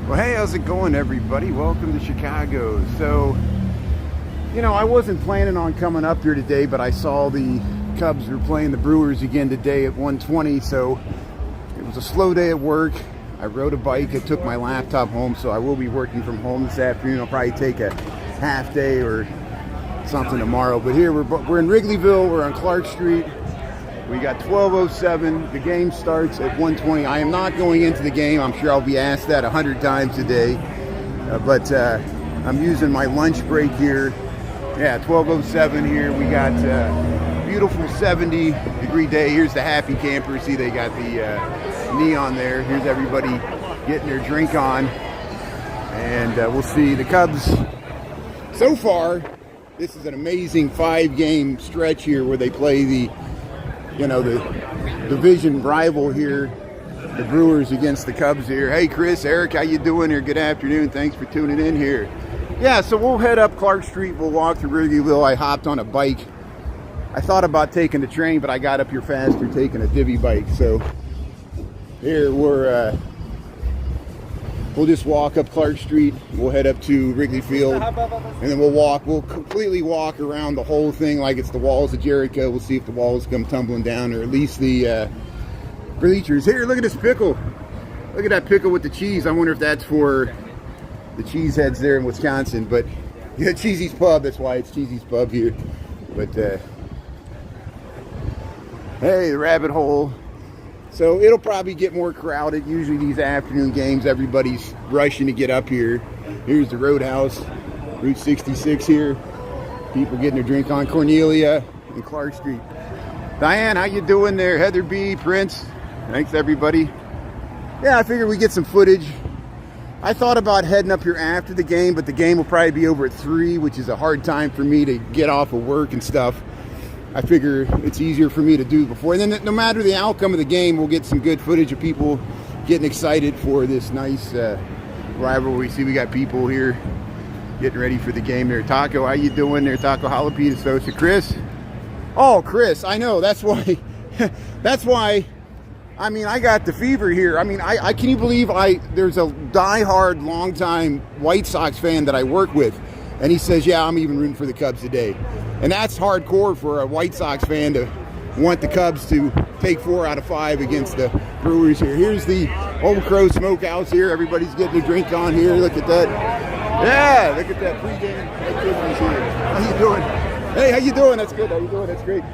Well, hey, how's it going, everybody? Welcome to Chicago. So, I wasn't planning on coming up here today, but I saw the Cubs were playing the Brewers again today at 1:20, so it was a slow day at work. I rode a bike. I took my laptop home, so I will be working from home this afternoon. I'll probably take a half day or something tomorrow. But here, we're in Wrigleyville. We're on Clark Street. We got 12:07. The game starts at 1:20. I am not going into the game. I'm sure I'll be asked that 100 times a day. But I'm using my lunch break here. Yeah, 12:07 here. We got beautiful 70-degree day. Here's the happy campers. See, they got the neon there. Here's everybody getting their drink on. And we'll see the Cubs. So far, this is an amazing 5-game stretch here where they play the division rival here, the Brewers against the Cubs here. Hey, Chris, Eric, how you doing here? Good afternoon. Thanks for tuning in here. Yeah, so we'll head up Clark Street. We'll walk through Wrigleyville. I hopped on a bike. I thought about taking the train, but I got up here faster taking a divvy bike. So here we'll just walk up Clark Street. We'll head up to Wrigley Field, and then we'll completely walk around the whole thing like it's the walls of Jericho. We'll see if the walls come tumbling down, or at least the bleachers. Here, look at this pickle. Look at that pickle with the cheese. I wonder if that's for the cheeseheads there in Wisconsin. But yeah, Cheesy's Pub. That's why it's Cheesy's Pub here. But hey, the rabbit hole. So it'll probably get more crowded. Usually these afternoon games, everybody's rushing to get up here. Here's the Roadhouse, Route 66 here. People getting their drink on. Cornelia and Clark Street. Diane, how you doing there? Heather B, Prince. Thanks, everybody. Yeah, I figured we'd get some footage. I thought about heading up here after the game, but the game will probably be over at 3, which is a hard time for me to get off of work and stuff. I figure it's easier for me to do before. And then no matter the outcome of the game, we'll get some good footage of people getting excited for this nice rivalry. See, we got people here getting ready for the game there. Taco, how you doing there? Taco Jalapeno Sosa. Chris? Oh, Chris, I know. That's why. That's why. I mean, I got the fever here. I mean, I can you believe there's a diehard, longtime White Sox fan that I work with. And he says, yeah, I'm even rooting for the Cubs today. And that's hardcore for a White Sox fan to want the Cubs to take 4 out of 5 against the Brewers here. Here's the Old Crow Smokehouse here. Everybody's getting a drink on here. Look at that. Yeah, look at that pregame activities here. How you doing? Hey, how you doing? That's good. How you doing? That's great.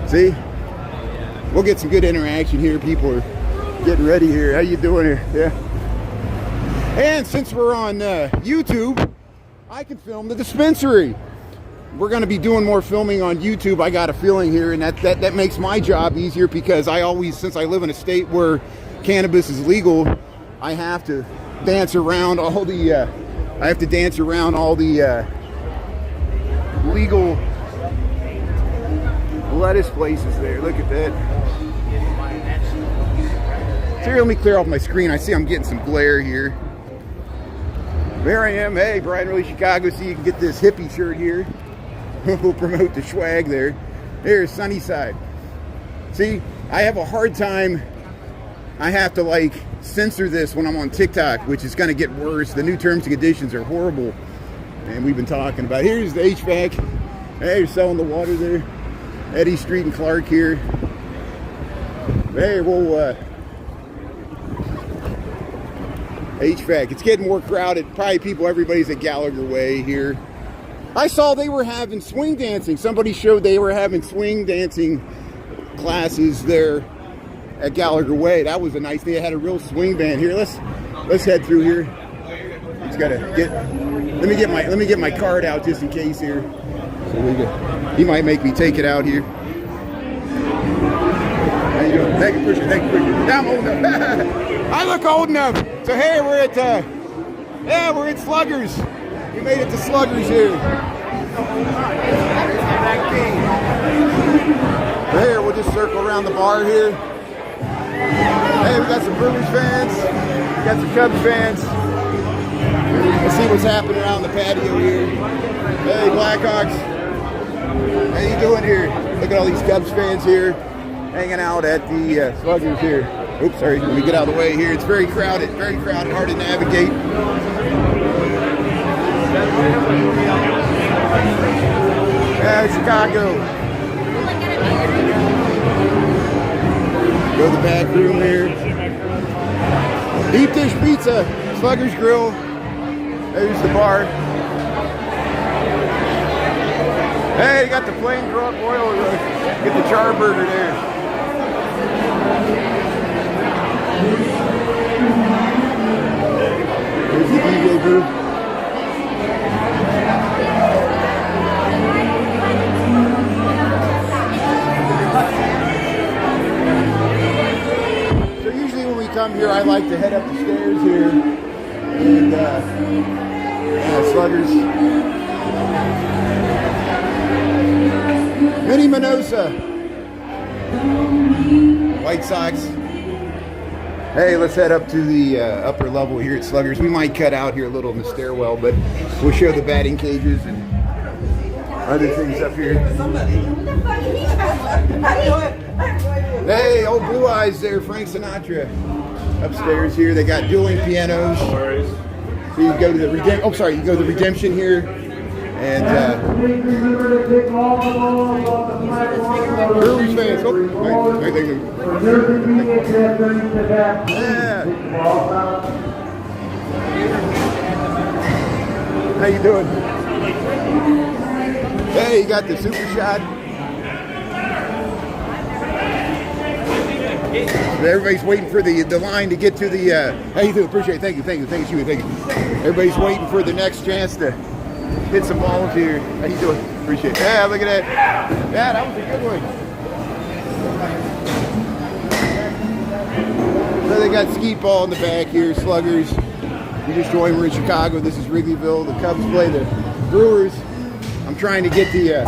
See? We'll get some good interaction here. People are getting ready here. How you doing here? Yeah. And since we're on YouTube, I can film the dispensary. We're going to be doing more filming on YouTube. I got a feeling here, and that makes my job easier because since I live in a state where cannabis is legal, I have to dance around all the legal lettuce places there. Look at that. So here, let me clear off my screen. I see I'm getting some glare here. There I am. Hey, Brian Really Chicago. See, you can get this hippie shirt here. We'll promote the swag there. There's Sunnyside. See, I have a hard time. I have to censor this when I'm on TikTok, which is going to get worse. The new terms and conditions are horrible. And we've been talking about. Here's the HVAC. Hey, you're selling the water there. Eddy Street and Clark here. Hey, we'll HVAC. It's getting more crowded. Probably everybody's at Gallagher Way here. I saw they were having swing dancing. Somebody showed they were having swing dancing classes there at Gallagher Way. That was a nice thing. They had a real swing band here. Let's head through here. Just gotta let me get my card out just in case here. So he might make me take it out here. How you doing? Thank you, Christian. Thank you, Christian. Yeah, I'm old enough. I look old enough. So hey, we're at Sluggers. We made it to Sluggers here. Here, we'll just circle around the bar here. Hey, we got some Brewers fans. We got some Cubs fans. Let's see what's happening around the patio here. Hey, Blackhawks. How you doing here? Look at all these Cubs fans here hanging out at the Sluggers here. Oops, sorry. Let me get out of the way here. It's very crowded, hard to navigate. Chicago. Go to the back room here. Deep dish pizza, Sluggers Grill. There's the bar. Hey, you got the plain brook oil. Get the charburger there. There's the DJ booth. So usually when we come here, I like to head up the stairs here. And Sluggers. Minnie Minosa. White Sox. Hey, let's head up to the upper level here at Sluggers. We might cut out here a little in the stairwell, but we'll show the batting cages and other things up here. Hey, old Blue Eyes there, Frank Sinatra. Upstairs here, they got dueling pianos. So you go to the you go to the Redemption here. And Brewers fans. Yeah. How you doing? Hey, you got the super shot. Everybody's waiting for the line to get to the. How you doing? Appreciate it. Thank you. Everybody's waiting for the next chance to hit some balls here. How you doing? Appreciate it. Yeah, look at that. Yeah, that was a good one. So they got skeet ball in the back here, Sluggers. You just joined, we're in Chicago. This is Wrigleyville. The Cubs play the Brewers. I'm trying to get the,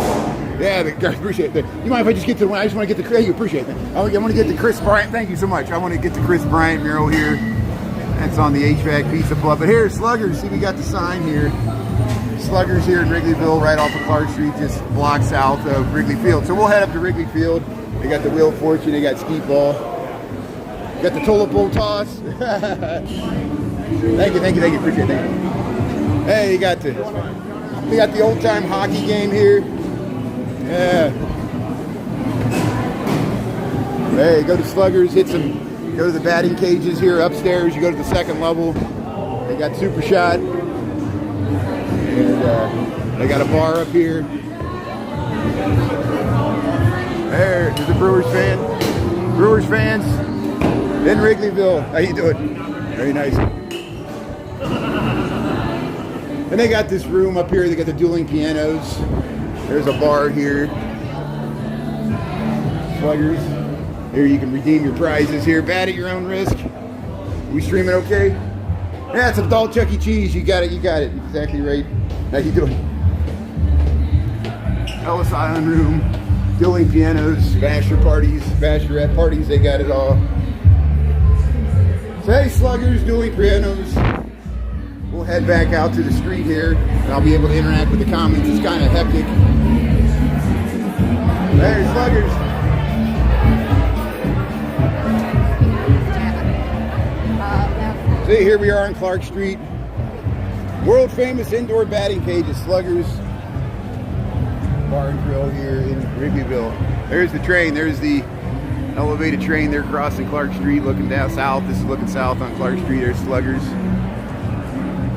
appreciate it. You mind if I just get to the one? I just want to get the, you appreciate it. I want to get the Chris Bryant. Thank you so much. I want to get the Chris Bryant mural here. That's on the HVAC Pizza Club. But here's Sluggers. See, we got the sign here. Sluggers here in Wrigleyville, right off of Clark Street, just blocks south of Wrigley Field. So we'll head up to Wrigley Field. They got the Wheel of Fortune, they got skeet ball, got the tulip bowl toss. Thank you, appreciate it. Hey, we got the old time hockey game here. Yeah. Hey, go to Sluggers, go to the batting cages here upstairs. You go to the second level. They got Super Shot. And they got a bar up here. There's the Brewers fans in Wrigleyville. How you doing? Very nice. And they got this room up here. They got the dueling pianos. There's a bar here. Sluggers. Here you can redeem your prizes here. Bat at your own risk. We streaming okay? Yeah, it's adult Chuck E. Cheese. You got it. Exactly right. How you doing? Ellis Island room, dueling pianos, bachelorette parties, they got it all. So hey, Sluggers, dueling pianos. We'll head back out to the street here, and I'll be able to interact with the comments. It's kind of hectic. Hey, Sluggers. See, here we are on Clark Street. World famous indoor batting cages, Sluggers Bar and Grill here in Wrigleyville. There's the train. There's the elevated train there crossing Clark Street, looking down south. This is looking south on Clark Street. There's Sluggers.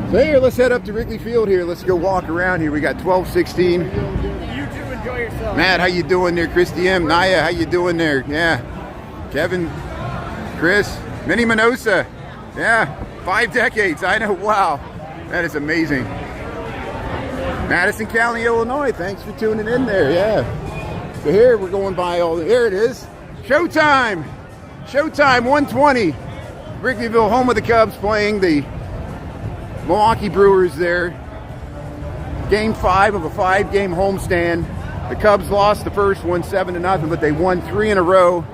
So here, let's head up to Wrigley Field here. Let's go walk around here. We got 1216. You too, enjoy yourself. Matt, how you doing there? Christy M. Naya, how you doing there? Yeah. Kevin, Chris, Minnie Minosa. Yeah, 5 decades. I know. Wow. That is amazing. Madison County, Illinois. Thanks for tuning in there. Yeah. So here we're going by all the. There it is. Showtime. 120. Wrigleyville, home of the Cubs, playing the Milwaukee Brewers there. Game 5 of a 5-game homestand. The Cubs lost the first one 7-0, but they won 3 in a row.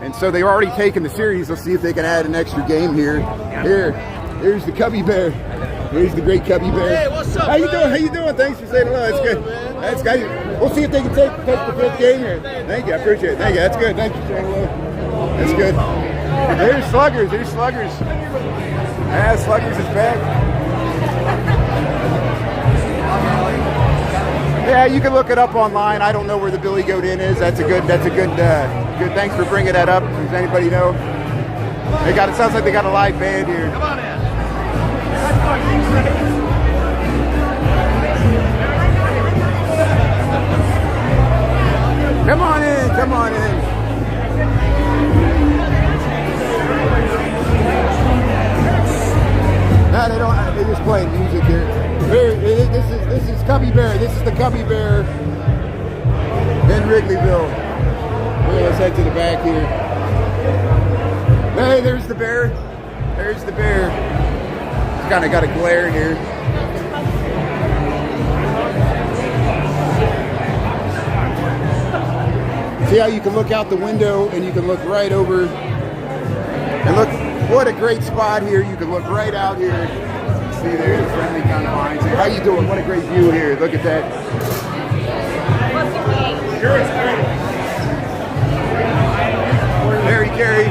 And so they've already taken the series. Let's see if they can add an extra game here. Here's the Cubby Bear. Here's the great Cubby Bear. Hey, what's up, How you doing? Thanks for saying hello. That's good. That's good. We'll see if they can take the 5th game here. Thank you. I appreciate it. Thank you. That's good. Thank you for saying hello. That's good. There's Sluggers. There's Sluggers. Yeah, Sluggers is back. Yeah, you can look it up online. I don't know where the Billy Goat Inn is. That's a good. Good. Thanks for bringing that up. Does anybody know? They got. It sounds like they got a live band here. Come on in. Come on in. Come on in. No, they don't. They're just playing music here. This is Cubby Bear. This is the Cubby Bear in Wrigleyville. Well, let's head to the back here. Hey, there's the bear. There's the bear. It's kind of got a glare here. See how you can look out the window and you can look right over. And look, what a great spot here. You can look right out here. See there, the friendly confines. How you doing? What a great view here. Look at that. Harry Carey.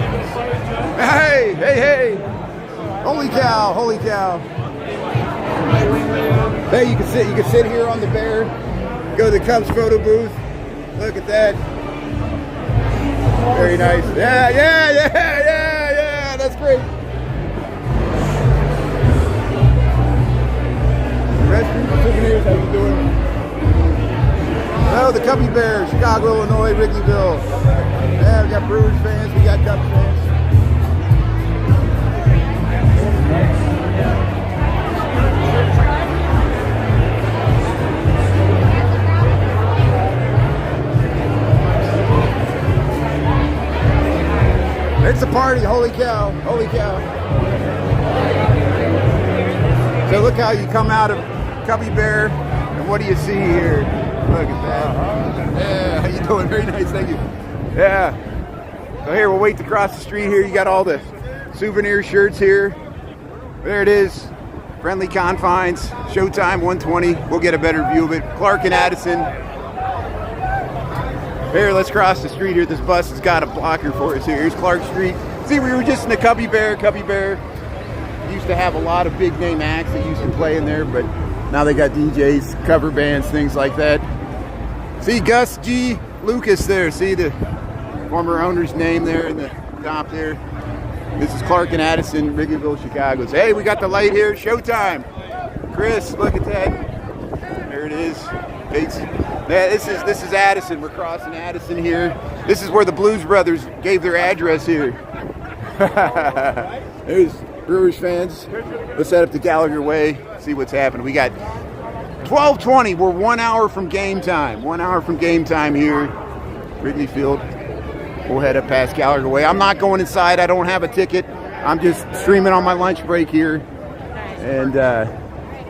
Hey, hey, hey. Holy cow, holy cow. Hey, you can sit here on the bear. Go to the Cubs photo booth. Look at that. Very nice. Yeah, yeah, yeah, yeah, yeah. That's great. Souvenirs, how you doing? Oh, the Cubby Bear, Chicago, Illinois, Wrigleyville. Yeah, we got Brewers fans, we got Cubs fans. It's a party, holy cow, holy cow. So look how you come out of Cubby Bear, and what do you see here? Look at that. Yeah, how you doing? Very nice, thank you. Yeah. So here, we'll wait to cross the street here. You got all the souvenir shirts here. There it is. Friendly confines. Showtime 120. We'll get a better view of it. Clark and Addison. Here, let's cross the street here. This bus has got a blocker for us here. Here's Clark Street. See, we were just in the Cubby Bear. Cubby Bear used to have a lot of big name acts that used to play in there, but now they got DJs, cover bands, things like that. See Gus G. Lucas there. See the former owner's name there in the top there. This is Clark and Addison, Wrigleyville, Chicago. So, hey, we got the light here. Showtime. Chris, look at that. There it is. Yeah, this is Addison. We're crossing Addison here. This is where the Blues Brothers gave their address here. There's Brewers fans. Let's head up to Gallagher Way, see what's happening. We got 12:20. We're 1 hour from game time. 1 hour from game time here, Wrigley Field. We'll head up past Gallagher Way. I'm not going inside. I don't have a ticket. I'm just streaming on my lunch break here. And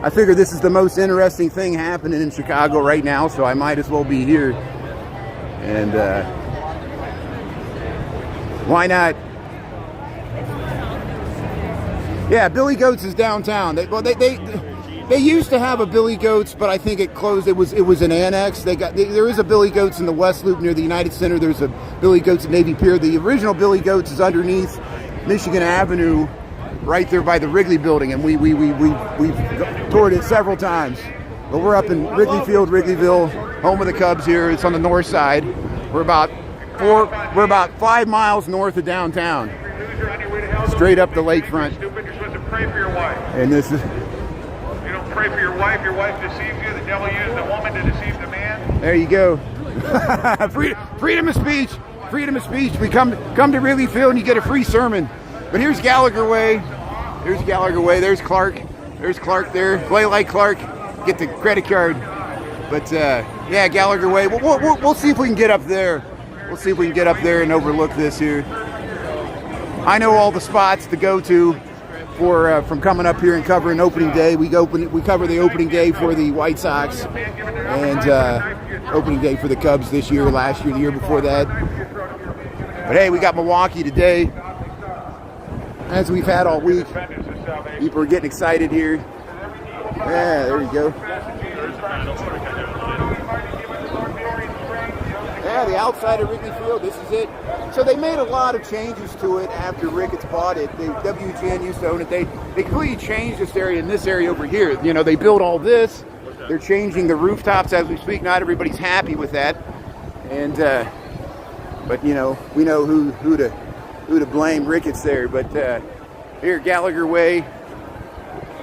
I figure this is the most interesting thing happening in Chicago right now, so I might as well be here. And why not? Yeah, Billy Goat's is downtown. They used to have a Billy Goat's, but I think it closed. It was an annex. There is a Billy Goat's in the West Loop near the United Center. There's a Billy Goat's at Navy Pier. The original Billy Goat's is underneath Michigan Avenue, right there by the Wrigley Building, and we've toured it several times. But we're up in Wrigley Field, Wrigleyville, home of the Cubs here. It's on the north side. We're about 5 miles north of downtown, straight up the lakefront. Pray for your wife. And this is. You don't pray for your wife deceives you. The devil used the woman to deceive the man. There you go. Freedom of speech. Freedom of speech. We come to Wrigley Field and you get a free sermon. But here's Gallagher Way. Here's Gallagher Way. There's Clark. There's Clark there. Play like Clark. Get the credit card. But yeah, Gallagher Way. We'll see if we can get up there. We'll see if we can get up there and overlook this here. I know all the spots to go to for from coming up here and covering opening day. We cover the opening day for the White Sox and opening day for the Cubs this year, last year, the year before that. But hey, we got Milwaukee today, as we've had all week. People are getting excited here. Yeah, there you go. Yeah, the outside of Wrigley Field, this is it. So they made a lot of changes to it after Ricketts bought it. WGN used to own it. They completely changed this area and this area over here. You know, they built all this. They're changing the rooftops as we speak. Not everybody's happy with that. And but you know, we know who to blame. Ricketts there. But here, Gallagher Way.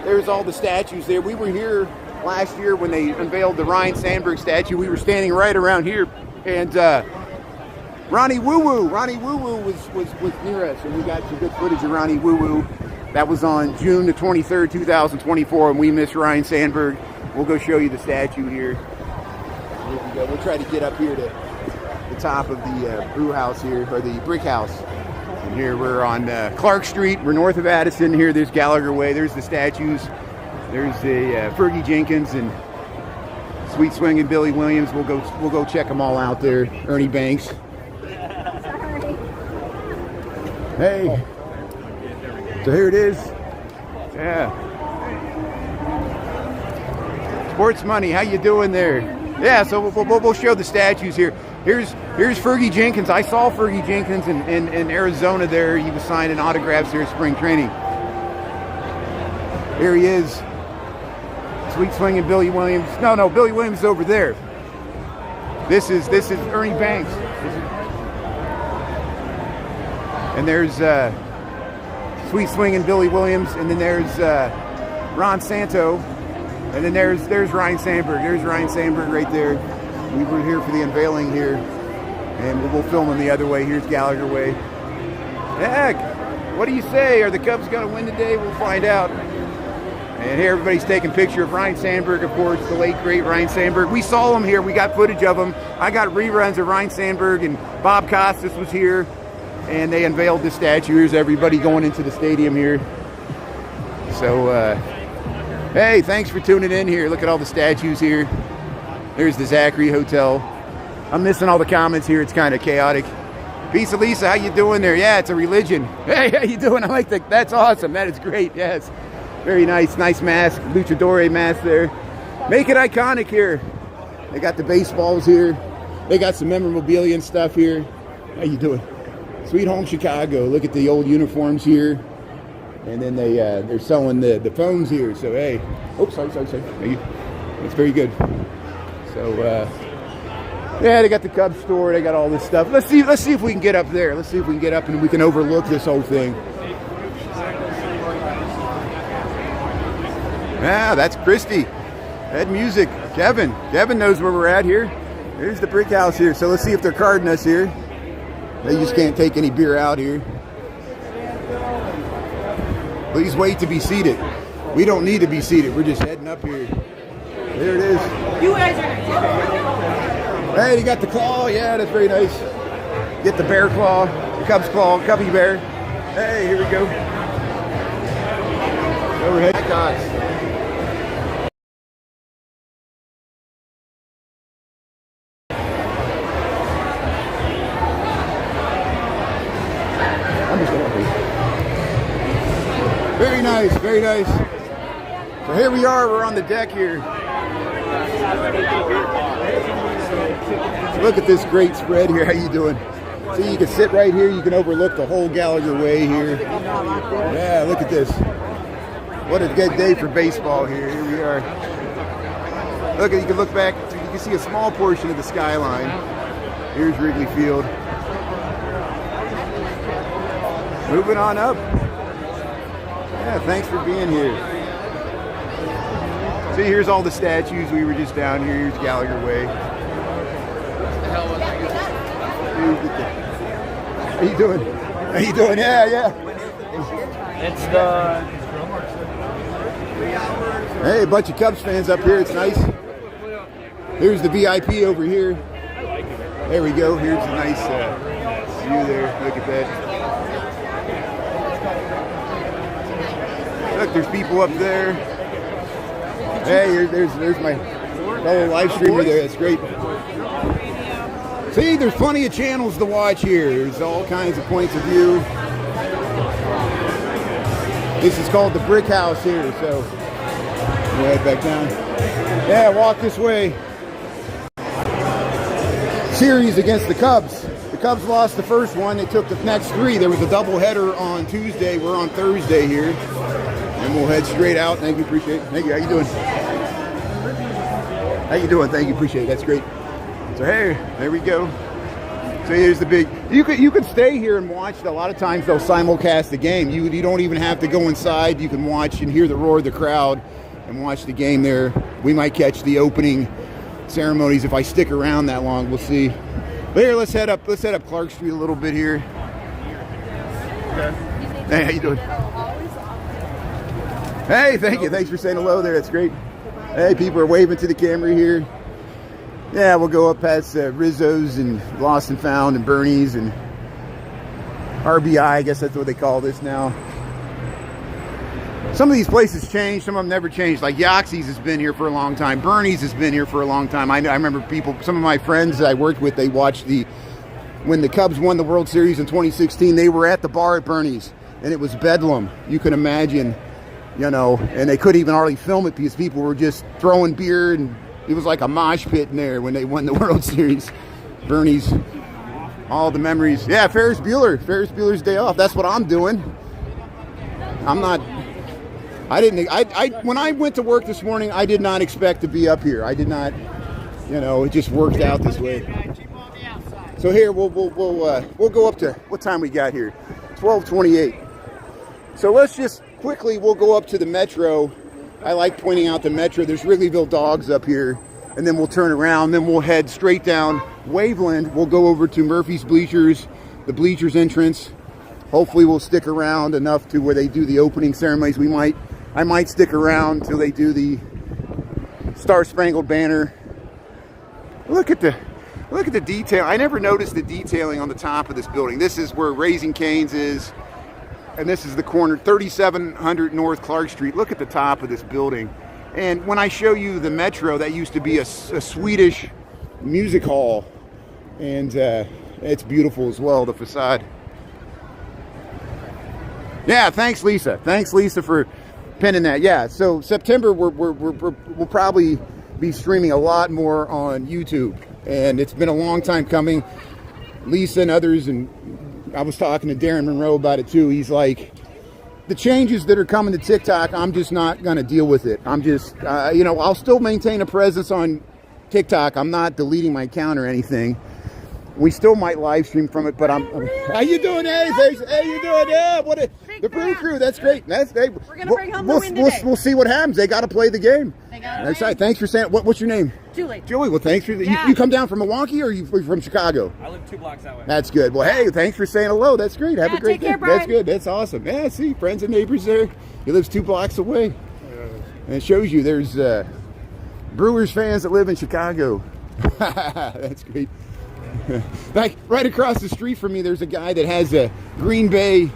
There's all the statues there. We were here last year when they unveiled the Ryan Sandberg statue. We were standing right around here, and Ronnie Woo Woo was near us, and we got some good footage of Ronnie Woo Woo. That was on June the 23rd, 2024, and we missed Ryan Sandberg. We'll go show you the statue here. We'll try to get up here to the top of the brew house here, or the brick house. And here we're on Clark Street. We're north of Addison. Here, there's Gallagher Way. There's the statues. There's the Fergie Jenkins and Sweet Swing and Billy Williams. We'll go check them all out there. Ernie Banks. Hey. So here it is. Yeah. Sports Money. How you doing there? Yeah. So we'll show the statues here. Here's Fergie Jenkins. I saw Fergie Jenkins in Arizona there. He was signing autographs here at spring training. Here he is. Sweet Swing and Billy Williams. No, Billy Williams is over there. This is Ernie Banks. And there's Sweet Swing and Billy Williams, and then there's Ron Santo, and then there's Ryan Sandberg. There's Ryan Sandberg right there. We were here for the unveiling here, and we'll film him the other way. Here's Gallagher Way. Heck, what do you say? Are the Cubs going to win today? We'll find out. And here everybody's taking a picture of Ryan Sandberg, of course, the late, great Ryan Sandberg. We saw him here. We got footage of him. I got reruns of Ryan Sandberg, and Bob Costas was here, and they unveiled this statue. Here's everybody going into the stadium here. So, hey, thanks for tuning in here. Look at all the statues here. There's the Zachary Hotel. I'm missing all the comments here. It's kind of chaotic. Peace, Elisa. How you doing there? Yeah, it's a religion. Hey, how you doing? I like that. That's awesome. That is great. Yes. Very nice. Nice mask. Luchador mask there. Make it iconic here. They got the baseballs here. They got some memorabilia and stuff here. How you doing? Sweet Home Chicago. Look at the old uniforms here. And then they're selling the phones here. So, hey. Oops, sorry. That's very good. So, yeah, they got the Cubs store. They got all this stuff. Let's see if we can get up there. Let's see if we can get up and we can overlook this whole thing. Yeah, that's Christy. Head music. Kevin knows where we're at here. There's the brick house here. So let's see if they're carding us here. They just can't take any beer out here. Please wait to be seated. We don't need to be seated. We're just heading up here. There it is. You guys are. Hey, you got the claw. Yeah, that's very nice. Get the bear claw, the Cubs claw, Cubby bear. Hey, here we go. Overhead guys. Very nice, very nice. So here we are, we're on the deck here. Look at this great spread here. How you doing? See, you can sit right here. You can overlook the whole Gallagher Way here. Yeah, look at this. What a good day for baseball here. Here we are. Look, you can look back. You can see a small portion of the skyline. Here's Wrigley Field. Moving on up. Yeah, thanks for being here. See, here's all the statues. We were just down here. Here's Gallagher Way. How you doing? How you doing? Yeah. It's the... Hey, a bunch of Cubs fans up here. It's nice. Here's the VIP over here. There we go. Here's a nice view there. Look at that. Look, there's people up there. Hey, there's my fellow live streamer there. That's great. See, there's plenty of channels to watch here. There's all kinds of points of view. This is called the Brick House here, so we'll head back down. Yeah, walk this way. series against the Cubs. The Cubs lost the first one. They took the next 3. There was a doubleheader on Tuesday. We're on Thursday here. And we'll head straight out. Thank you, appreciate it. Thank you. How you doing? How you doing? Thank you, appreciate it. That's great. So hey, there we go. So here's the big. You could stay here and watch. A lot of times they'll simulcast the game. You don't even have to go inside. You can watch and hear the roar of the crowd and watch the game there. We might catch the opening ceremonies if I stick around that long. We'll see. But here, let's head up Clark Street a little bit here. Hey, how you doing? Hey, thank you. Thanks for saying hello there. That's great. Hey, people are waving to the camera here. Yeah, we'll go up past Rizzo's and Lost and Found and Bernie's and RBI. I guess that's what they call this now. Some of these places change. Some of them never changed. Like Yaxie's has been here for a long time. Bernie's has been here for a long time. I remember people, some of my friends I worked with, they watched when the Cubs won the World Series in 2016, they were at the bar at Bernie's. And it was bedlam. You can imagine, you know, and they couldn't even hardly film it because people were just throwing beer, and it was like a mosh pit in there when they won the World Series. Bernie's, all the memories. Yeah, Ferris Bueller's Day Off. That's what I'm doing. When I went to work this morning, I did not expect to be up here. I did not, you know, it just worked out this way. So here, we'll go up to, what time we got here? 12:28. So let's just quickly, we'll go up to the Metro. I like pointing out the Metro. There's Wrigleyville Dogs up here, and then we'll turn around. Then we'll head straight down Waveland. We'll go over to Murphy's Bleachers, the bleachers entrance. Hopefully we'll stick around enough to where they do the opening ceremonies. I might stick around till they do the Star Spangled Banner. Look at the detail. I never noticed the detailing on the top of this building. This is where Raising Cane's is. And this is the corner, 3700 North Clark Street. Look at the top of this building. And when I show you the Metro, that used to be a Swedish music hall. And it's beautiful as well, the facade. Yeah, thanks, Lisa. Thanks, Lisa, for pinning that. Yeah, so September, we'll probably be streaming a lot more on YouTube. And it's been a long time coming. Lisa and others, and I was talking to Darren Monroe about it too. He's like, the changes that are coming to TikTok, I'm just not going to deal with it. I'm just, you know, I'll still maintain a presence on TikTok. I'm not deleting my account or anything. We still might live stream from it, but how you doing? Hey, thanks. Hey, you doing? Yeah, the Brew Crew. That's great. We're gonna bring home the win today. We'll see what happens. They got to play the game. That's right. Thanks for saying. What's your name? Julie. Julie. Well, thanks for you come down from Milwaukee, or you from Chicago? I live 2 blocks that way. That's good. Well, hey, thanks for saying hello. That's great. Have a great day. Care, Brian. That's good. That's awesome. Yeah, see, friends and neighbors there. He lives 2 blocks away, and it shows you there's Brewers fans that live in Chicago. That's great. Like right across the street from me, there's a guy that has a Green Bay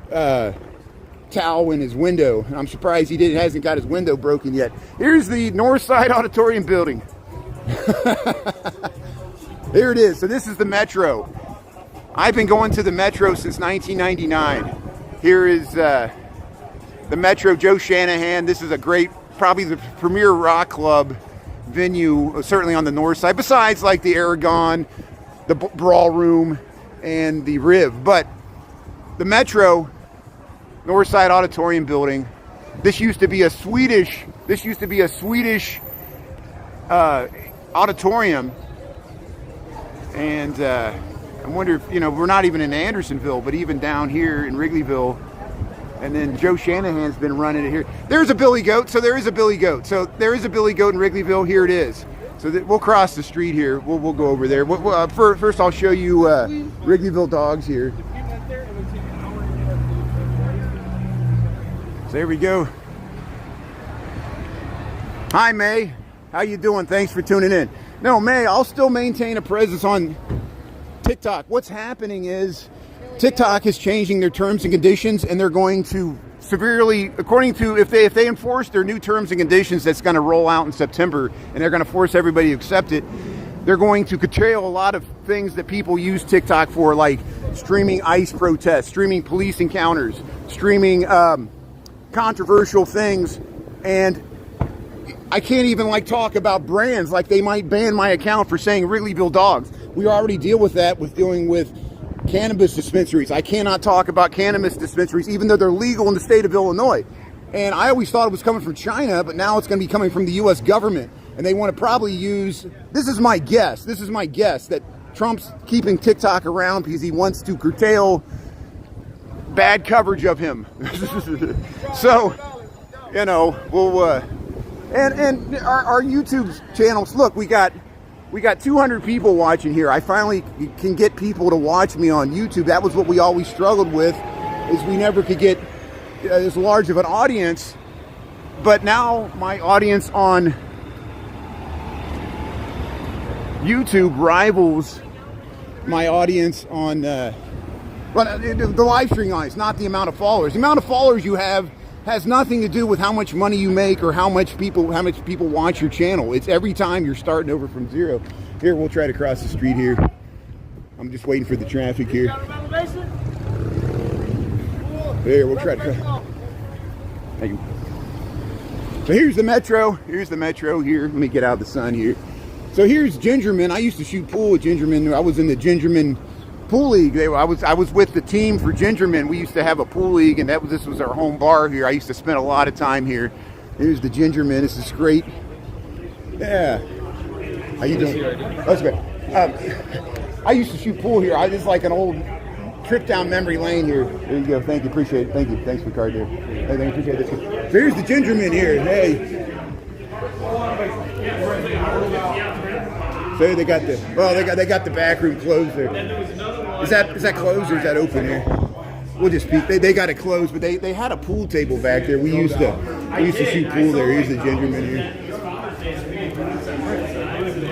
towel in his window. I'm surprised he hasn't got his window broken yet. Here's the Northside Auditorium building. There it is. So this is the Metro. I've been going to the Metro since 1999. Here is the Metro. Joe Shanahan. This is a great, probably the premier rock club venue, certainly on the north side, besides like the Aragon, the Brawl Room, and the Riv. But the Metro Northside Auditorium building, this used to be a Swedish auditorium, and I wonder if, you know, we're not even in Andersonville, but even down here in Wrigleyville. And then Joe Shanahan's been running it here. There's a Billy Goat, so there is a Billy Goat. So there is a Billy Goat in Wrigleyville. Here it is. So we'll cross the street here. We'll go over there. First, I'll show you Wrigleyville Dogs here. So there we go. Hi, May. How you doing? Thanks for tuning in. No, May, I'll still maintain a presence on TikTok. What's happening is TikTok is changing their terms and conditions, and they're going to severely, according to, if they enforce their new terms and conditions that's going to roll out in September, and they're going to force everybody to accept it, they're going to curtail a lot of things that people use TikTok for, like streaming ICE protests, streaming police encounters, streaming controversial things, and I can't even like talk about brands, like they might ban my account for saying Wrigleyville dogs. We already deal with that with dealing with cannabis dispensaries. I cannot talk about cannabis dispensaries even though they're legal in the state of Illinois. And I always thought it was coming from China, but now it's going to be coming from the US government. And they want to probably use, this is my guess, that Trump's keeping TikTok around because he wants to curtail bad coverage of him. So, you know, we'll, and our YouTube channels, look, we got 200 people watching here. I finally can get people to watch me on YouTube. That was what we always struggled with, is we never could get as large of an audience. But now my audience on YouTube rivals my audience on the live streaming audience, not the amount of followers. The amount of followers you have has nothing to do with how much money you make or how much people watch your channel. It's every time you're starting over from zero. Here, we'll try to cross the street here. I'm just waiting for the traffic here. There, we'll try to. Thank you. So here's the metro. Here's the metro here. Let me get out of the sun here. So here's Gingerman. I used to shoot pool with Gingerman. I was in the Gingerman pool league. I was with the team for Gingerman. We used to have a pool league, and this was our home bar here. I used to spend a lot of time here. Here's the Gingerman. This is great. Yeah. How you doing? That's great. I used to shoot pool here. This is like an old trip down memory lane here. There you go. Thank you. Appreciate it. Thank you. Thanks for the card there. Hey, thank you. Appreciate this. So here's the Gingerman here. Hey. So they got the back room closed there. Is that closed or is that open here? We'll just peek. They got it closed, but they had a pool table back there. We used to shoot pool there. Here's the Gingerman here.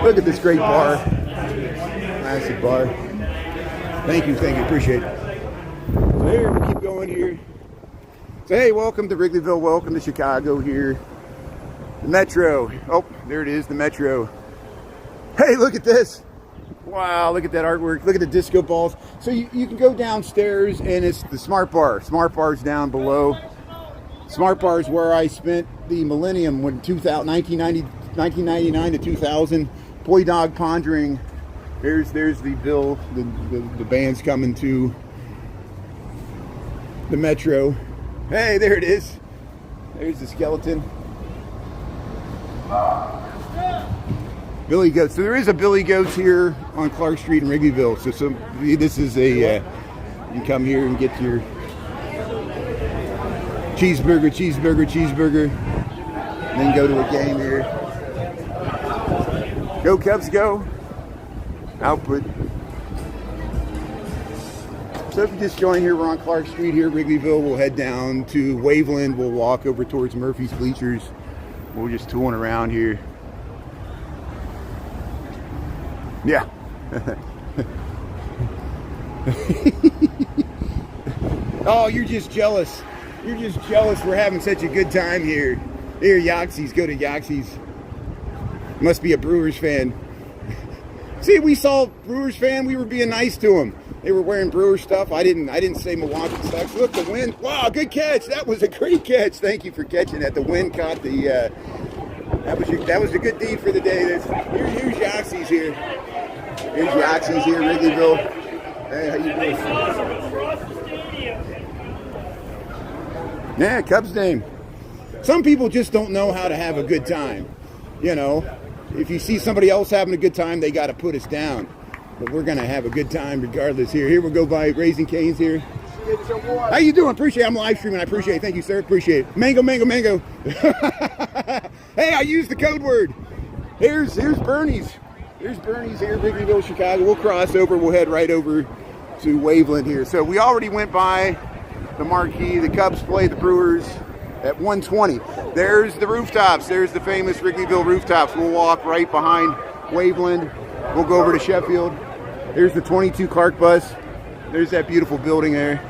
Look at this great bar. Classic bar. Thank you, appreciate it. So here, we'll keep going here. So hey, welcome to Wrigleyville, welcome to Chicago here. The Metro. Oh, there it is, the Metro. Hey, look at this. Wow, look at that artwork. Look at the disco balls. So you can go downstairs and it's the Smart Bar. Smart Bar's down below. Smart Bar is where I spent the millennium when 1999 to 2000. Boy Dog Pondering. There's the bill. The band's coming to the Metro. Hey, there it is. There's the skeleton. Billy Goats. So there is a Billy Goats here on Clark Street in Wrigleyville. So this is a, you can come here and get your cheeseburger, and then go to a game here. Go Cubs, go. Output. So if you just join here, we're on Clark Street here, Wrigleyville. We'll head down to Waveland. We'll walk over towards Murphy's Bleachers. We're just tooling around here. Yeah. Oh, you're just jealous. You're just jealous we're having such a good time here. Here, Yaxie's. Go to Yaxie's. Must be a Brewers fan. See, we saw Brewers fan. We were being nice to them. They were wearing Brewers stuff. I didn't say Milwaukee sucks. Look, the wind. Wow, good catch. That was a great catch. Thank you for catching that. The wind caught the. That was a good deed for the day. Here's Yaxie's here. Here's Yaxie's here, Wrigleyville. Hey, how you doing? Yeah, Cubs name. Some people just don't know how to have a good time. You know, if you see somebody else having a good time, they got to put us down. But we're going to have a good time regardless here. Here we'll go by Raising Cane's here. How you doing? Appreciate it. I'm live streaming. I appreciate it. Thank you, sir. Appreciate it. Mango, mango, mango. Hey, I used the code word. Here's Bernie's. Here's Bernie's here, Wrigleyville, Chicago. We'll cross over. We'll head right over to Waveland here. So we already went by the marquee. The Cubs play the Brewers at 1:20. There's the rooftops. There's the famous Wrigleyville rooftops. We'll walk right behind Waveland. We'll go over to Sheffield. There's the 22 Clark bus. There's that beautiful building there.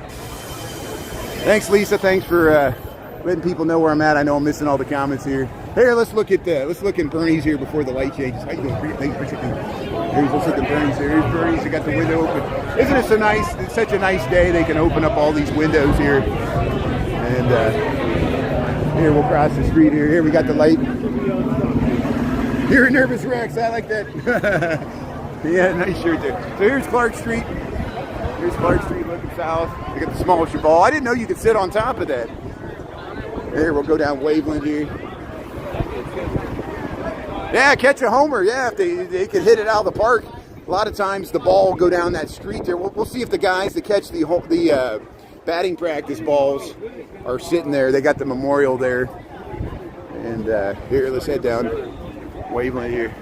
Thanks, Lisa. Thanks for letting people know where I'm at. I know I'm missing all the comments here. Here, let's look at Bernie's here before the light changes. How you doing? Thanks for checking. Let's look at Bernie's here. Here's Bernie's. They got the window open. Isn't it so nice? It's such a nice day. They can open up all these windows here, and Here, we'll cross the street here. Here, we got the light. You're a nervous Rex. I like that. Yeah, nice shirt there. So here's Clark Street. Here's Clark Street looking south. We got the small ball. I didn't know you could sit on top of that. Here, we'll go down Waveland here. Yeah, catch a homer. Yeah, if they could hit it out of the park. A lot of times the ball will go down that street there. We'll see if the guys that catch the batting practice balls are sitting there. They got the memorial there. And here, let's head down Waveland here.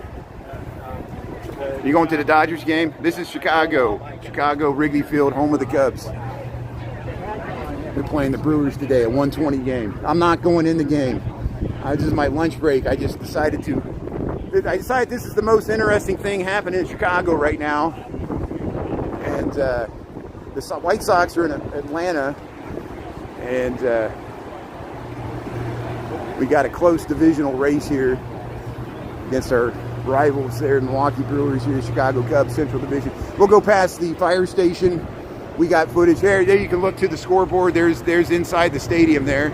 You going to the Dodgers game? This is Chicago. Chicago, Wrigley Field, home of the Cubs. They're playing the Brewers today, a 1:20 game. I'm not going in the game. This is my lunch break. I decided this is the most interesting thing happening in Chicago right now. And the White Sox are in Atlanta. And we got a close divisional race here against our rivals there, Milwaukee Brewers here, Chicago Cubs, Central Division. We'll go past the fire station. We got footage there. There you can look to the scoreboard. There's inside the stadium there.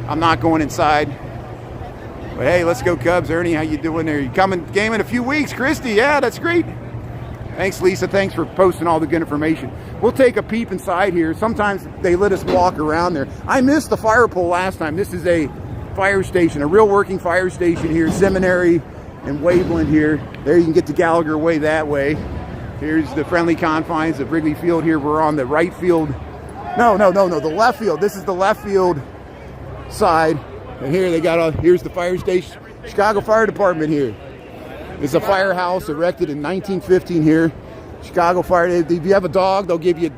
I'm not going inside. But hey, let's go Cubs. Ernie, how you doing there? You coming game in a few weeks? Christy, yeah, that's great. Thanks, Lisa. Thanks for posting all the good information. We'll take a peep inside here. Sometimes they let us walk around there. I missed the fire pole last time. This is a fire station, a real working fire station here, Seminary and Waveland here. There you can get to Gallagher Way that way. Here's the friendly confines of Wrigley Field here. We're on the right field. No, the left field. This is the left field side. And here they got here's the fire station, Chicago Fire Department here. It's a firehouse erected in 1915 here. Chicago Fire. If you have a dog, they'll give you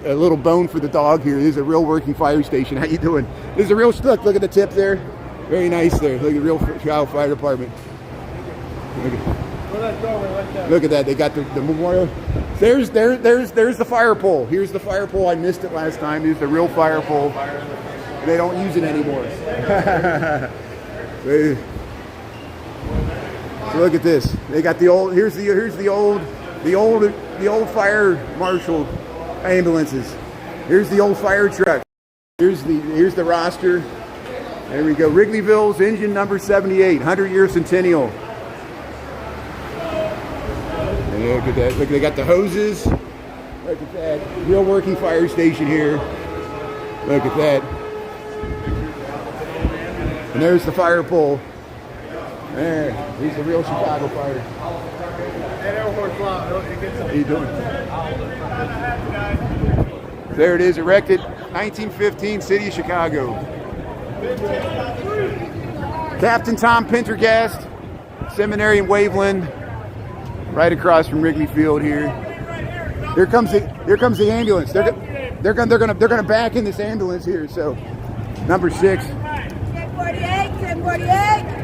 a little bone for the dog here. This is a real working fire station. How you doing? This is a real look at the tip there. Very nice there. Look at the real Chicago Fire Department. Look at that. They got the memorial. There's the fire pole. Here's the fire pole. I missed it last time. Here's the real fire pole. They don't use it anymore. So look at this. They got the old. Here's the old fire marshal ambulances. Here's the old fire truck. Here's the roster. There we go. Wrigleyville's engine number 78, 100-year centennial. And look at that. Look, they got the hoses. Look at that. Real working fire station here. Look at that. And there's the fire pole. There. Here's the real Chicago fire. How you doing? There it is, erected 1915, City of Chicago. Captain Tom Pendergast, Seminary in Waveland, right across from Wrigley Field here. Here comes the ambulance. They're gonna back in this ambulance here. So, number 6. 1048.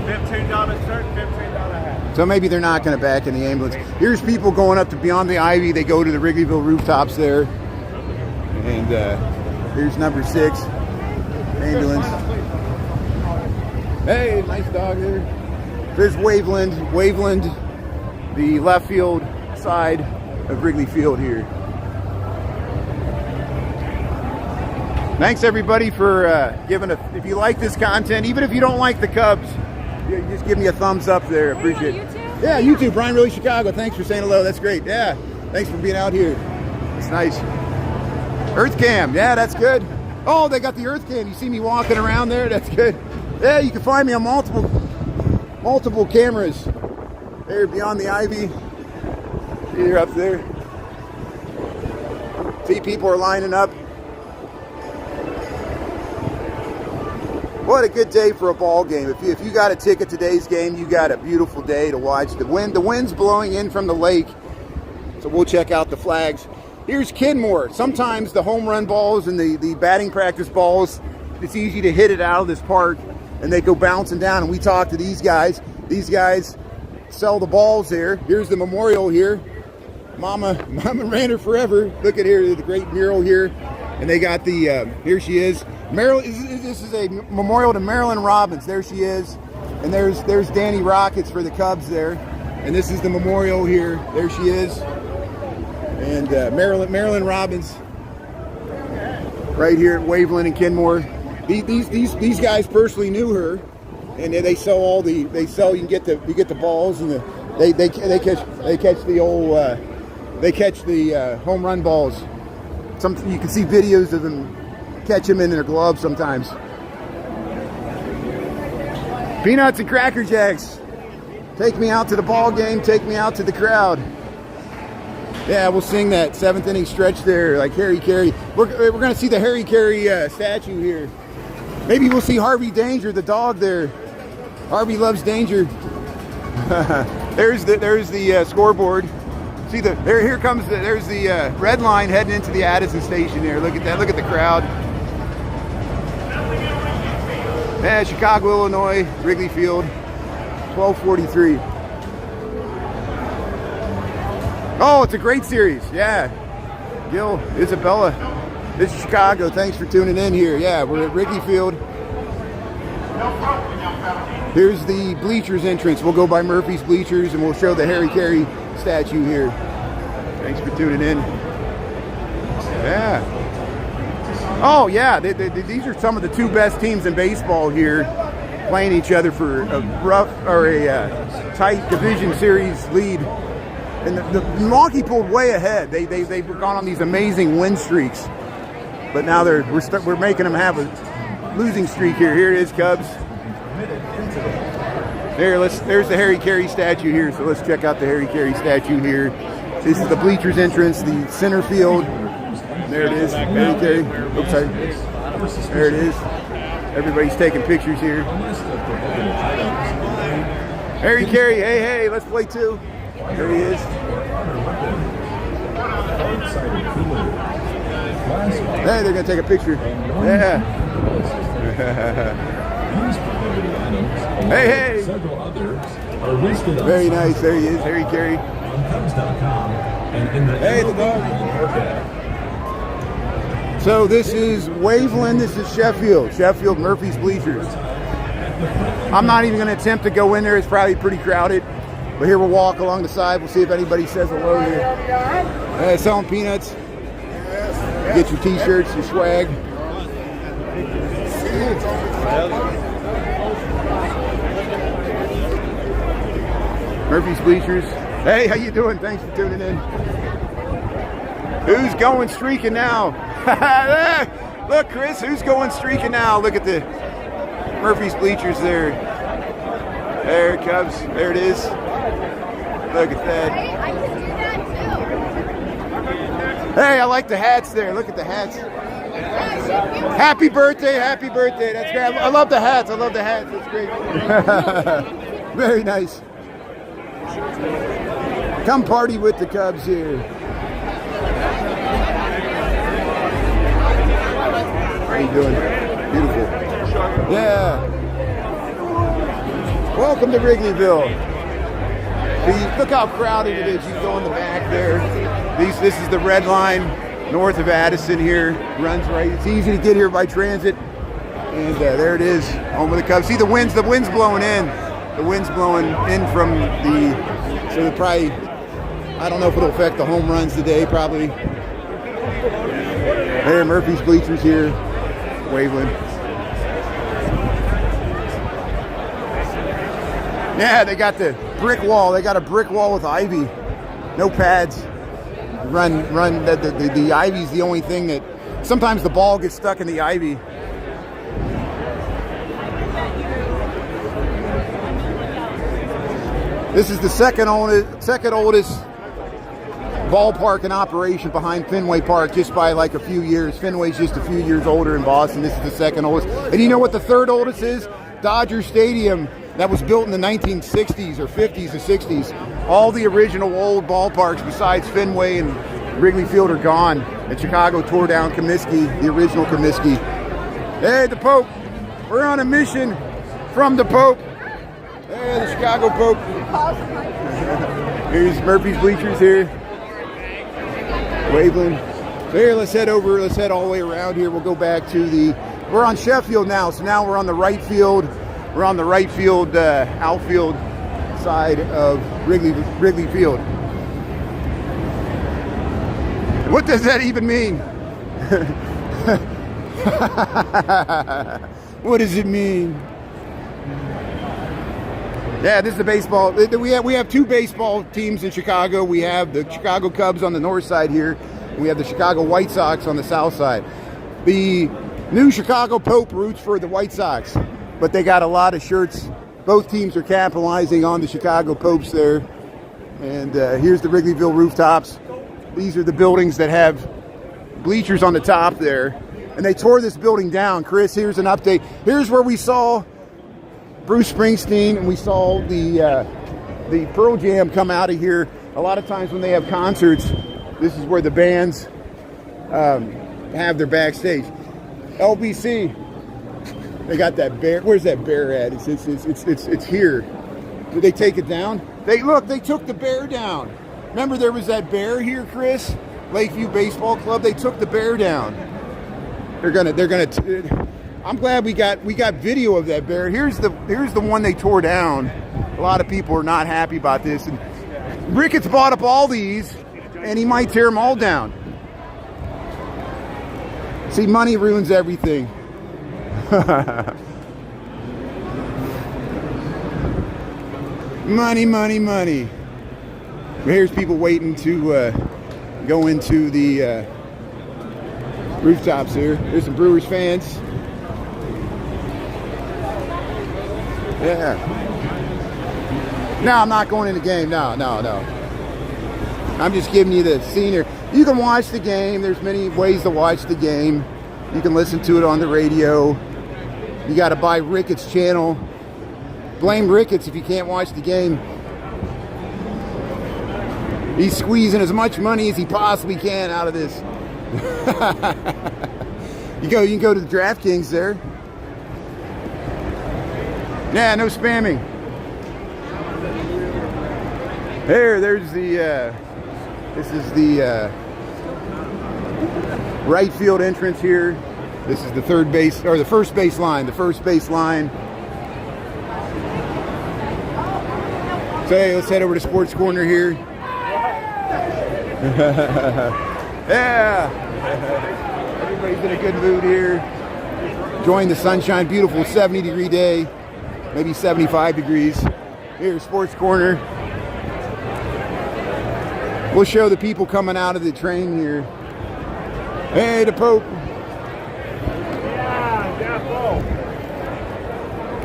$15 shirt, $15 hat. So maybe they're not going to back in the ambulance. Here's people going up to Beyond the Ivy. They go to the Wrigleyville rooftops there. And here's number 6. Ambulance. Hey, nice dog there. There's Waveland. Waveland, the left field side of Wrigley Field here. Thanks everybody for giving if you like this content, even if you don't like the Cubs, you just give me a thumbs up there. Appreciate it. Yeah, you too, Brian Really Chicago. Thanks for saying hello. That's great. Yeah, thanks for being out here. It's nice. Earth cam. Yeah, that's good. Oh, they got the earth cam. You see me walking around there? That's good. Yeah, you can find me on multiple cameras. There, Beyond the Ivy. You're up there. See, people are lining up. What a good day for a ball game. If you got a ticket today's game, you got a beautiful day to watch. The wind's blowing in from the lake, so we'll check out the flags. Here's Kenmore. Sometimes the home run balls and the batting practice balls, it's easy to hit it out of this park, and they go bouncing down, and we talk to these guys. These guys sell the balls there. Here's the memorial here. Mama ran her forever. Look at here, the great mural here. And they got the, here she is. This is a memorial to Marilyn Robbins. There she is. And there's Danny Rockets for the Cubs there. And this is the memorial here. There she is. And Marilyn Robbins, right here at Waveland and Kenmore. These guys personally knew her, and they sell all the you get the balls and they catch the home run balls. You can see videos of them catch them in their gloves sometimes. Peanuts and Cracker Jacks. Take me out to the ball game. Take me out to the crowd. Yeah, we'll sing that 7th inning stretch there, like Harry Carey. We're going to see the Harry Carey statue here. Maybe we'll see Harvey Danger, the dog there. Harvey loves danger. There's the scoreboard. See there's the red line heading into the Addison station there. Look at that. Look at the crowd. Yeah, Chicago, Illinois, Wrigley Field, 12:43. Oh, it's a great series. Yeah. Gil, Isabella, this is Chicago. Thanks for tuning in here. Yeah, we're at Wrigley Field. Here's the bleachers entrance. We'll go by Murphy's Bleachers and we'll show the Harry Carey statue here. Thanks for tuning in. Yeah. Oh, yeah. These are some of the two best teams in baseball here playing each other for a rough or a tight division series lead. And the Milwaukee pulled way ahead. They've gone on these amazing win streaks, but now we're making them have a losing streak here. Here it is, Cubs. There's the Harry Carey statue here. So let's check out the Harry Carey statue here. This is the bleachers entrance, the center field. There it is, Harry Carey. Oops, sorry. There it is. Everybody's taking pictures here. Harry Carey, hey, let's play two. There he is. Hey, they're going to take a picture. Yeah. Hey. Very nice. There he is, Harry Carey. Hey, the dog. So this is Waveland. This is Sheffield, Murphy's Bleachers. I'm not even going to attempt to go in there. It's probably pretty crowded. But here we'll walk along the side. We'll see if anybody says hello here. Selling peanuts. Get your t-shirts, your swag. Murphy's Bleachers. Hey, how you doing? Thanks for tuning in. Who's going streaking now? Look, Chris, who's going streaking now? Look at the Murphy's Bleachers there. There, Cubs. There it is. Look at that. I can do that too. Hey, I like the hats there. Look at the hats. Happy birthday, happy birthday. That's great. I love the hats. That's great. Very nice. Come party with the Cubs here. How you doing? Beautiful. Yeah. Welcome to Wrigleyville. Look how crowded it is. You go in the back there. This is the red line north of Addison here. Runs right. It's easy to get here by transit. And there it is, home of the Cubs. See the wind's blowing in. The wind's blowing in from so probably, I don't know if it'll affect the home runs today, probably. There, Murphy's Bleachers here, Waveland. Yeah, they got the brick wall. They got a brick wall with ivy. No pads. Run. The ivy's the only thing that sometimes the ball gets stuck in the ivy. This is the second oldest ballpark in operation behind Fenway Park, just by like a few years. Fenway's just a few years older in Boston. This is the second oldest. And you know what the third oldest is? Dodger Stadium. That was built in the 1960s or 50s or 60s. All the original old ballparks besides Fenway and Wrigley Field are gone. And Chicago tore down Comiskey, the original Comiskey. Hey, the Pope. We're on a mission from the Pope. Hey, the Chicago Pope. Here's Murphy's Bleachers here. Waveland. So here, let's head all the way around here. We'll go back to we're on Sheffield now. So now we're on the right field. We're on the right field outfield side of Wrigley Field. What does that even mean? What does it mean? Yeah, this is the baseball. We have two baseball teams in Chicago. We have the Chicago Cubs on the north side here. We have the Chicago White Sox on the south side. The new Chicago Pope roots for the White Sox, but they got a lot of shirts. Both teams are capitalizing on the Chicago Popes there. And here's the Wrigleyville rooftops. These are the buildings that have bleachers on the top there. And they tore this building down. Chris, here's an update. Here's where we saw Bruce Springsteen, and we saw the Pearl Jam come out of here. A lot of times when they have concerts, this is where the bands have their backstage. LBC, they got that bear. Where's that bear at? It's here. Did they take it down? They took the bear down. Remember there was that bear here, Chris? Lakeview Baseball Club. They took the bear down. They're gonna. I'm glad we got video of that bear. Here's the one they tore down. A lot of people are not happy about this. And Ricketts bought up all these, and he might tear them all down. See, money ruins everything. Money, money, money. Here's people waiting to go into the rooftops here. There's some Brewers fans. Yeah. No, I'm not going in the game. No. I'm just giving you the scenery. You can watch the game. There's many ways to watch the game. You can listen to it on the radio. You got to buy Ricketts' channel. Blame Ricketts if you can't watch the game. He's squeezing as much money as he possibly can out of this. You can go to the DraftKings there. Yeah, no spamming. There's the, this is the right field entrance here. This is the third base, or the first base line, So hey, let's head over to Sports Corner here. Yeah. Everybody's in a good mood here. Enjoying the sunshine, beautiful 70-degree day. Maybe 75 degrees. Here's Sports Corner. We'll show the people coming out of the train here. Hey, the Pope. Yeah, Pope.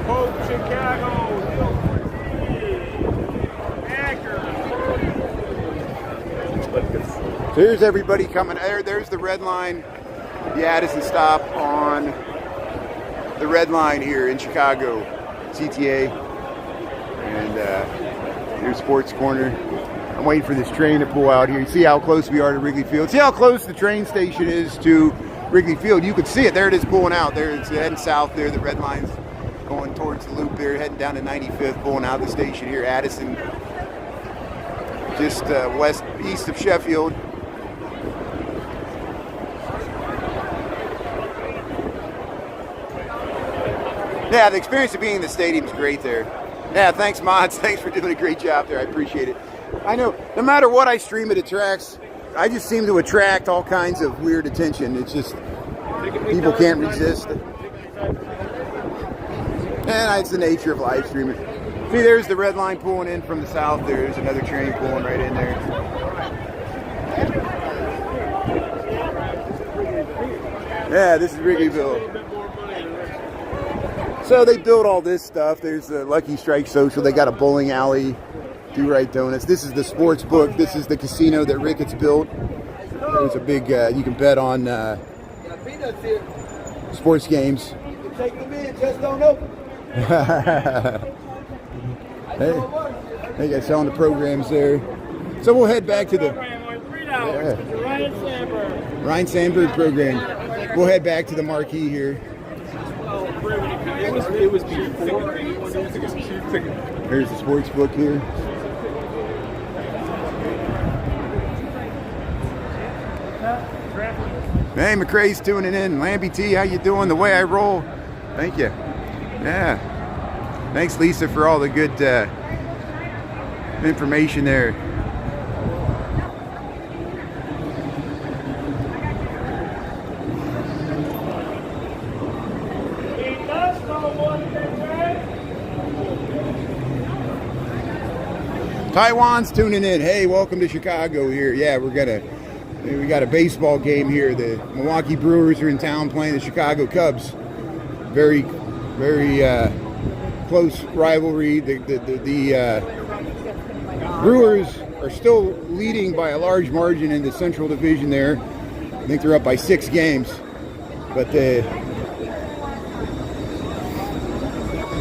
Pope, Chicago. So here's everybody coming. There's the red line. The Addison stop on the red line here in Chicago. CTA. And here's Sports Corner. I'm waiting for this train to pull out here. You see how close we are to Wrigley Field. See how close the train station is to Wrigley Field. You can see it. There it is pulling out. There it's heading south there. The red line's going towards the loop there, heading down to 95th, pulling out of the station here. Addison, just east of Sheffield. Yeah, the experience of being in the stadium is great there. Yeah, thanks, Mods. Thanks for doing a great job there. I appreciate it. I know, no matter what I stream, it attracts. I just seem to attract all kinds of weird attention. It's just, people can't resist. And it's the nature of live streaming. See, there's the red line pulling in from the south there. There's another train pulling right in there. Yeah, this is Wrigleyville. So they built all this stuff. There's the Lucky Strike Social. They got a bowling alley, Do Right Donuts. This is the sports book. This is the casino that Ricketts built. There's a big, you can bet on sports games. Take them in, just don't open. They got selling the programs there. So we'll head back to the Ryan Sandberg program. We'll head back to the marquee here. It was before. Here's the sports book here. Hey, McCrae's tuning in. Lambie T, how you doing? The way I roll. Thank you. Yeah. Thanks, Lisa, for all the good information there. Taiwan's tuning in. Hey, welcome to Chicago here. Yeah, we got a baseball game here. The Milwaukee Brewers are in town playing the Chicago Cubs. Very close rivalry. The Brewers are still leading by a large margin in the Central Division there. I think they're up by 6 games. But the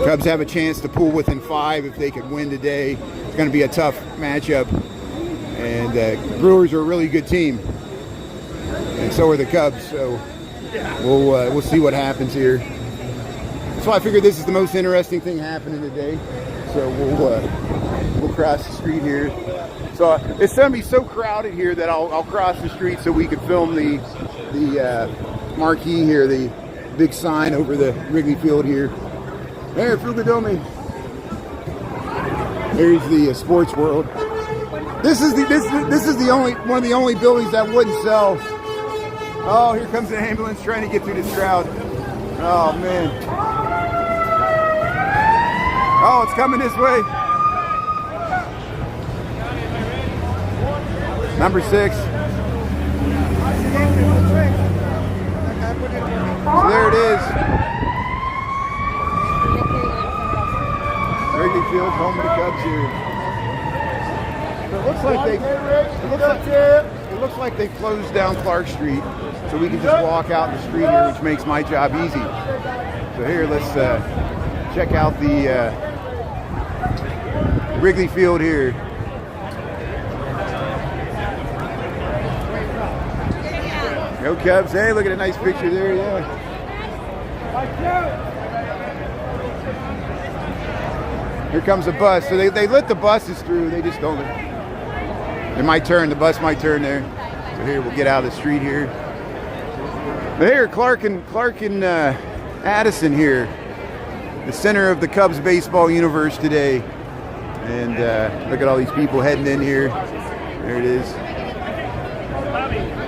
Cubs have a chance to pull within 5 if they could win today. It's going to be a tough matchup. And Brewers are a really good team. And so are the Cubs. So we'll see what happens here. So I figured this is the most interesting thing happening today. So we'll cross the street here. So it's going to be so crowded here that I'll cross the street so we can film the marquee here, the big sign over the Wrigley Field here. There, Fugadomi. There's the sports world. This is the only one of the only buildings that wouldn't sell. Oh, here comes the ambulance trying to get through this crowd. Oh man. Oh, it's coming this way. Number 6. So there it is. Wrigleyville, home of the Cubs here. So it looks like they closed down Clark Street, so we can just walk out the street here, which makes my job easy. So here, let's check out the Wrigley Field here. Go Cubs! Hey, look at a nice picture there. Yeah. Here comes a bus. So they let the buses through. They just don't. It might turn. The bus might turn there. So here we'll get out of the street here. But here, Clark and Addison here, the center of the Cubs baseball universe today. And look at all these people heading in here. There it is.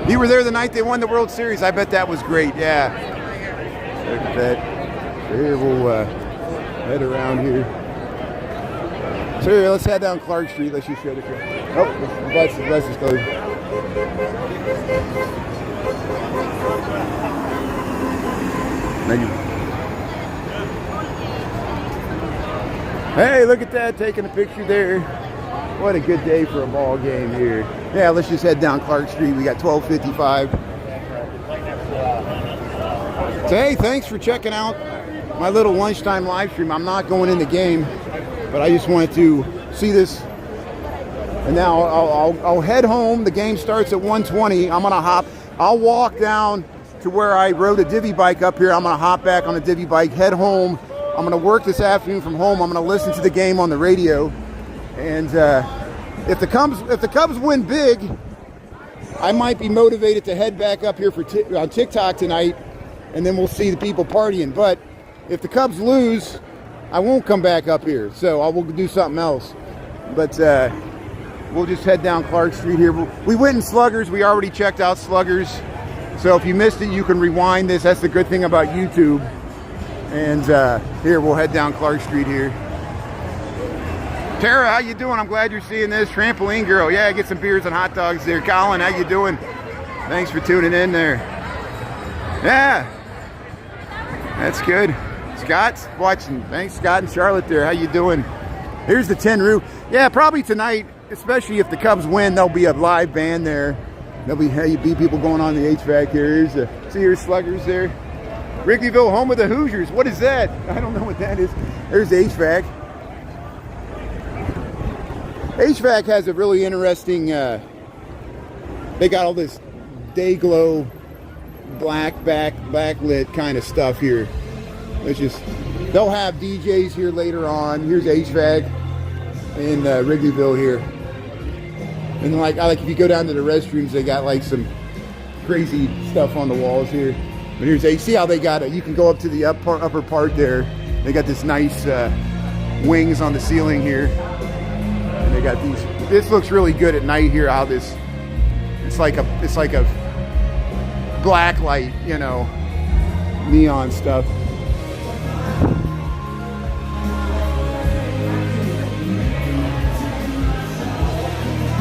You were there the night they won the World Series. I bet that was great. Yeah. Look at that. So here we'll head around here. So here, let's head down Clark Street. Let's just show the trail. Oh, the bus is closed. Thank you. Hey, look at that, taking a picture there. What a good day for a ball game here. Yeah, let's just head down Clark Street. We got 12:55. So hey, thanks for checking out my little lunchtime live stream. I'm not going in the game, but I just wanted to see this. And now I'll head home. The game starts at 1:20. I'm gonna hop. I'll walk down to where I rode a divvy bike up here. I'm gonna hop back on a divvy bike, head home. I'm gonna work this afternoon from home. I'm gonna listen to the game on the radio. And if the Cubs win big, I might be motivated to head back up here on TikTok tonight, and then we'll see the people partying. But if the Cubs lose, I won't come back up here, so I will do something else. But we'll just head down Clark Street here. We went in Sluggers. We already checked out Sluggers. So if you missed it, you can rewind this. That's the good thing about YouTube. And here, we'll head down Clark Street here. Tara, how you doing? I'm glad you're seeing this. Trampoline Girl. Yeah, get some beers and hot dogs there. Colin, how you doing? Thanks for tuning in there. Yeah. That's good. Scott's watching. Thanks, Scott and Charlotte there. How you doing? Here's the tin roof. Yeah, probably tonight, especially if the Cubs win, there'll be a live band there. There'll be people going on the HVAC here. Here's Sluggers there. Wrigleyville, home of the Hoosiers. What is that? I don't know what that is. There's the HVAC. HVAC has a really interesting, they got all this day glow, backlit kind of stuff here. They'll have DJs here later on. Here's HVAC in Wrigleyville here. And like if you go down to the restrooms, they got like some crazy stuff on the walls here. But here's, see how they got it. You can go up to the upper part there. They got this nice wings on the ceiling here. And They got these. This looks really good at night here. How this? It's like a black light, you know, neon stuff.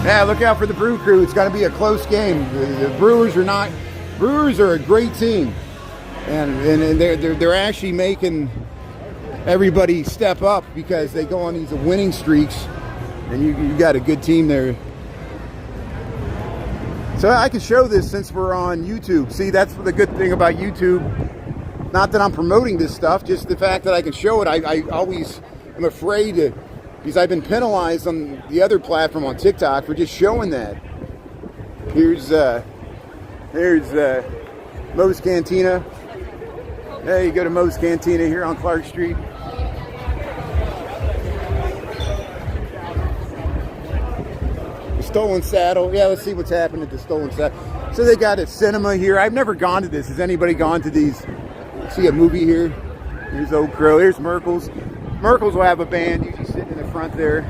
Yeah, look out for the Brew Crew. It's going to be a close game. The Brewers are a great team, and they're actually making everybody step up because they go on these winning streaks, and you got a good team there. So I can show this since we're on YouTube. See, that's the good thing about YouTube. Not that I'm promoting this stuff, just the fact that I can show it. I always am afraid to, because I've been penalized on the other platform on TikTok for just showing that. Here's Moe's Cantina. Hey, you go to Moe's Cantina here on Clark Street. The Stolen Saddle. Yeah, let's see what's happened at the Stolen Saddle. So they got a cinema here. I've never gone to this. Has anybody gone to these? See a movie here? Here's Old Crow. Here's Merkel's. Merkel's will have a band usually sitting in the front there.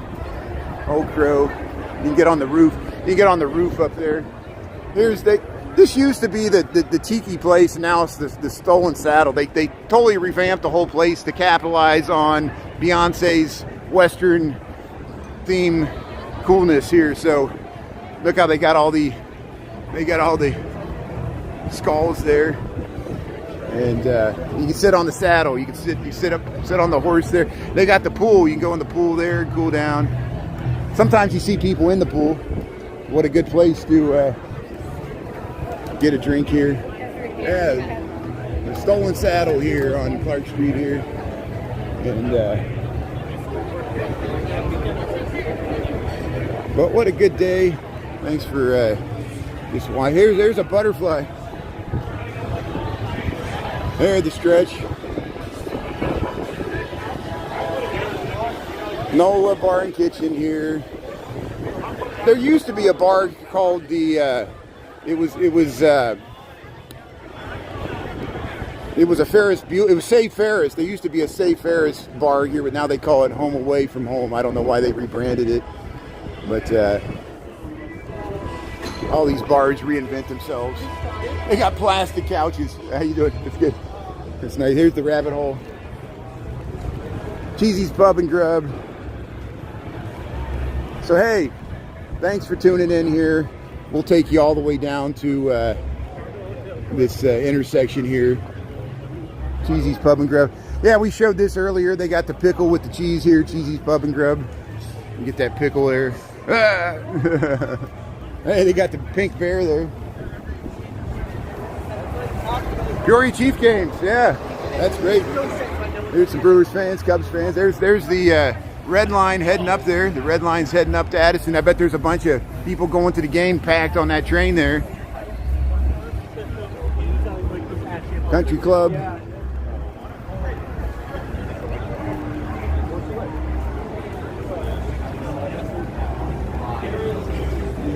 Old Crow. You can get on the roof. You can get on the roof up there. This used to be the tiki place, and now it's the Stolen Saddle. They totally revamped the whole place to capitalize on Beyonce's Western theme coolness here. So look how they got all the skulls there. And you can sit on the saddle. You can sit on the horse there. They got the pool. You can go in the pool there and cool down. Sometimes you see people in the pool. What a good place to get a drink here. Yeah, the Stolen Saddle here on Clark Street here. And but what a good day. Thanks for this wine. There's a butterfly. There, the stretch. Nola Bar and Kitchen here. There used to be a bar called the. It was a Ferris Bueller. It was Save Ferris. There used to be a Save Ferris bar here, but now they call it Home Away from Home. I don't know why they rebranded it, but all these bars reinvent themselves. They got plastic couches. How you doing? It's good. It's nice. Here's the rabbit hole. Cheesy's Pub and Grub. So hey, thanks for tuning in here. We'll take you all the way down to this intersection here. Cheesy's Pub and Grub. Yeah, we showed this earlier. They got the pickle with the cheese here. Cheesy's Pub and Grub. You get that pickle there. Ah! Hey, they got the pink bear there. Peoria Chief games, yeah, that's great. Here's some Brewers fans, Cubs fans. There's the red line heading up there. The red line's heading up to Addison. I bet there's a bunch of people going to the game packed on that train there. Country Club.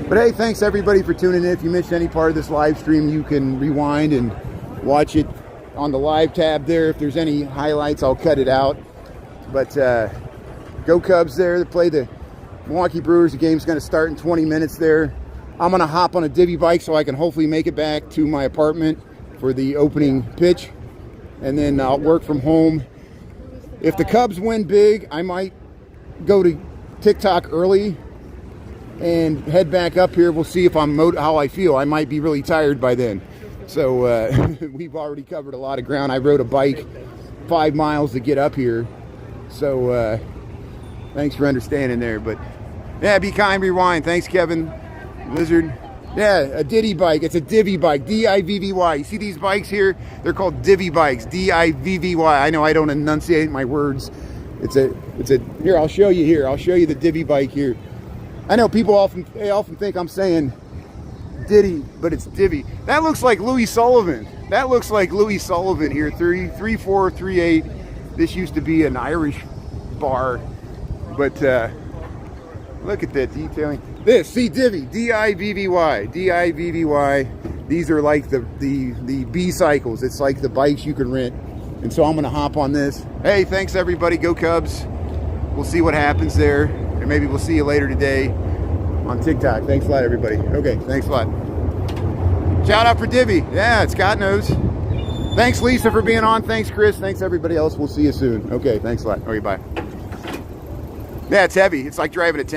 But hey, thanks everybody for tuning in. If you missed any part of this live stream, you can rewind and watch it on the live tab there. If there's any highlights, I'll cut it out. But go Cubs there to play the Milwaukee Brewers. The game's going to start in 20 minutes there. I'm going to hop on a divvy bike so I can hopefully make it back to my apartment for the opening pitch. And then I'll work from home. If the Cubs win big, I might go to TikTok early and head back up here. We'll see if how I feel. I might be really tired by then. So we've already covered a lot of ground. I rode a bike 5 miles to get up here. So thanks for understanding there. But yeah, be kind, rewind. Thanks, Kevin. Lizard. Yeah, a Diddy bike. It's a divvy bike. D-I-V-V-Y. You see these bikes here? They're called divvy bikes. D-I-V-V-Y. I know I don't enunciate my words. It's a here, I'll show you here. I'll show you the divvy bike here. I know people often think I'm saying Diddy, but it's divvy. That looks like Louis Sullivan. That looks like Louis Sullivan here. 3438. This used to be an Irish bar, but look at that detailing. This, see, divvy, D-I-V-V-Y, D-I-V-V-Y. These are like the B cycles. It's like the bikes you can rent. And so I'm gonna hop on this. Hey, thanks everybody. Go Cubs. We'll see what happens there. and maybe we'll see you later today on TikTok. Thanks a lot, everybody. Okay, thanks a lot. Shout out for Divvy. Yeah, Scott knows. Thanks, Lisa, for being on. Thanks, Chris. Thanks, everybody else. We'll see you soon. Okay, thanks a lot. Okay, bye. Yeah, it's heavy. It's like driving a tank.